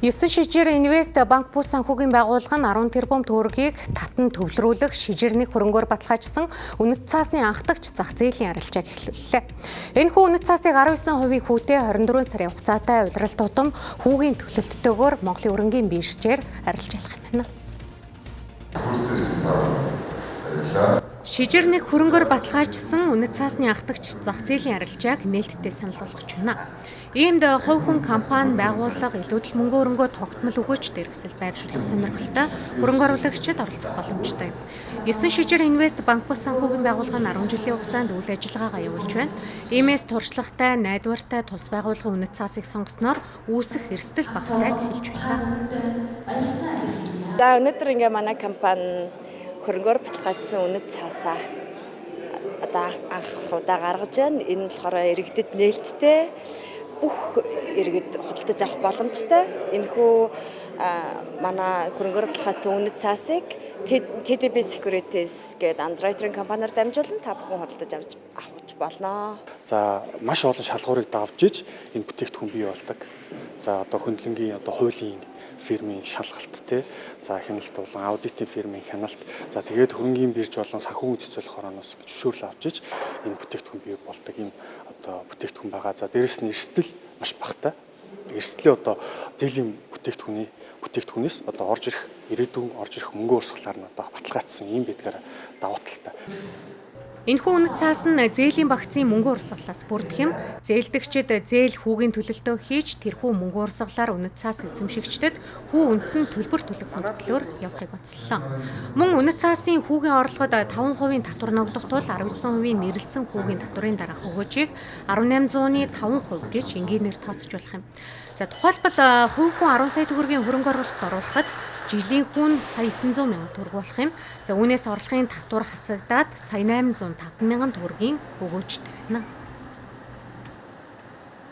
9 шижээр Инвест банк бус санхүүгийн байгууллага нь 10 тэрбум төгрөгийг татан төвлөрүүлэх шижирний хөрөнгөөр баталгаажсан үнэт цаасны анхдагч зах зээлийн арилжааг эхлүүллээ. Энэхүү үнэт цаасыг 19% хүүтэй 24 сарын хугацаатай удирдал тутам хүүгийн төлөлттэйгээр Монголын өрөнгийн биржээр арилжаалах юм байна. Шижирний хөрөнгөөр баталгаажсан үнэт цаасны анхдагч зах зээлийн арилжааг нээлттэй санал болгож байна. Иймд хувь хүн компани байгууллага илүүдэл мөнгө өрөнгөө тогтмол өгөөч дэргэсэл байршуулах сонирхолтой хөрөнгө оруулагчид оролцох боломжтой юм. 9 шижир Инвест банк бус санхүүгийн байгууллага нь 10 жилийн хугацаанд үйл ажиллагаагаа явуулж байна. Иймээс туршлагатай, найдвартай тус байгууллагын үнэт цаасыг сонгосноор үүсэх эрсдэл багтайг хэлж байна. За өнөөдөр манай компани хөрөнгөөр баталгаажсан үнэт цаасаа одоо анх удаа гаргаж байна. Энэ болохоор иргэдэд нээлттэй бүх иргэд худалдаж авах боломжтой. Энэхүү манай хөрөнгөөр баталгаажсан үнэт цаасыг TDB Securities гэдэг андеррайтеринг компаниар дамжуулан та бүхэн худалдаж авч болно. За маш олон шалгуурыг давж иж энэ бүтээгдэхүүн бий болдог. За одоо хөндлөнгийн хуулийн фирмийн шалгалт за хяналт болон аудитын фирмийн хяналт. За тэгээд хөрөнгийн бирж болон санхүүгийн цэцүүлэх орооноос зөвшөөрөл авч иж энэ бүтээгдэхүүн бий болдог юм одоо бүтээгдэхүүн байгаа. За дээрэс нь эрсдэл маш багатай. Эрсдлээ одоо зээлийн бүтээгдэхүүнээс одоо орж ирэх мөнгө урсгалаар нь одоо баталгаажсан юм бидгээр давуу талтай. Энэхүү үнэт цаас нь зээлийн багцын мөнгө урсгалаас бүрдэх юм. Зээлдэгчид зээл хүүгийн төлөлтөө хийж тэрхүү мөнгө урсгалаар үнэт цаас эзэмшигчдэд хүү үндэс нь төлбөр төлөх нөхцлөөр явахыг онцлоо. Мөн үнэт цаасын хүүгийн орлогод 5% татвар ногдох тул 19% нэрлсэн хүүгийн татврын дараах өгөөжийг 1800-ны 5% гэж энгийнээр тооцоолох юм. За тухайлбал хувь хүн 10 сая төгрөгийн хөрөнгө оруулалт оруулахад жилийн хүн сая 900 мянган төгрөг болох юм. За үүнээс орлогын татвар хасагдаад сая 805 мянган төгрөгийн өгөөжтэй байна.